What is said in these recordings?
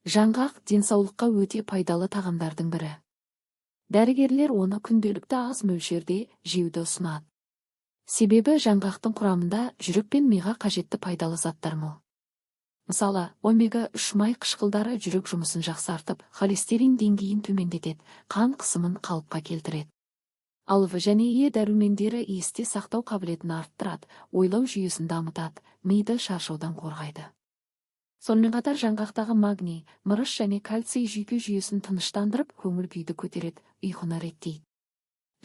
Жаңғақ денсаулыққа өте пайдалы тағамдардың бірі. Дәрігерлер оны күнделікті аз мөлшерде жеуді ұсынады. Себебі жаңғақтың құрамында жүрек пен миға қажетті пайдалы заттар мол. Мысалы, омега-3 май қышқылдары жүрек жұмысын жақсартып, холестерин деңгейін төмендетеді, қан қысымын қалыпқа келтіреді. Ал В және Е дәрумендері есте сақтау қабілетін арттырады, ойлау жүйесін дамытады, миды шаршаудан қорғайды. Сонымен қатар жаңғақтағы магний, мырыш және кальций жүйке жүйесін тыныштандырып, көңіл күйді көтереді, ұйқыны реттейді.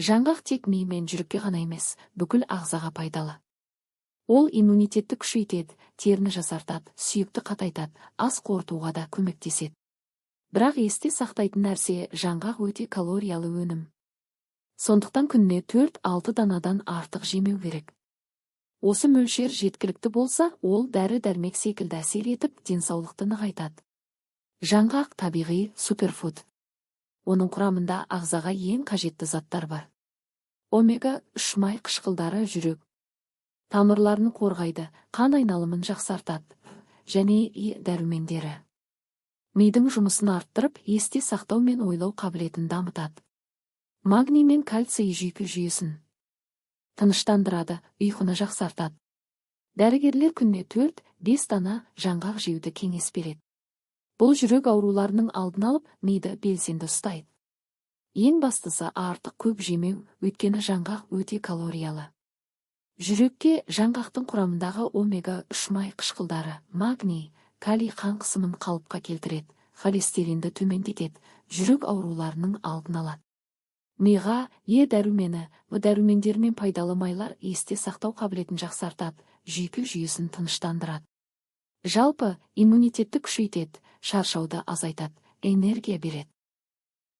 Жаңғақ тек ми мен жүрекке ғана емес, бүкіл ағзаға пайдалы. Ол иммунитетті күшейтеді, теріні жасартады, сүйекті қатайтады, ас қорытуға да көмектеседі. Бірақ есте сақтайтын нәрсе, жаңғақ өте калориялы өнім. Сондықтан күніне 4-6 данадан артық жемеу керек. Осы мөлшер жеткілікті болса, ол дәрі-дәрмек секілді әсер етіп, денсаулықты нығайтады. Жаңғақ табиғи суперфуд. Оның құрамында ағзаға ең қажетті заттар бар. Омега-3 май қышқылдары жүрек тамырларын қорғайды, қан айналымын жақсартады, және Е дәрумендері мидың жұмысын арттырып, есте сақтау мен ойлау қабілетін дамытады. Магний мен кальций жүйке жүйесін тыныштандырады, ұйқыны жақсартады. Дәрігерлер күніне 4-5 дана жаңғақ жеуді кеңес береді. Бұл жүрек ауруларының алдын алып, миды белсенді ұстайды. Ең бастысы артық көп жемеу, өйткені жаңғақ өте калориялы. Жүрекке жаңғақтың құрамындағы омега-3 май қышқылдары, магний, калий қан қысымын қалыпқа келтіреді, холестеринді төмендетеді, жүрек ауруларының алдын алады. Миға Е дәрумені, В дәрумендері мен пайдалы майлар есте сақтау қабілетін жақсартады, жүйке жүйесін тыныштандырады. Жалпы, иммунитетті күшейтеді, шаршауды азайтады, энергия береді.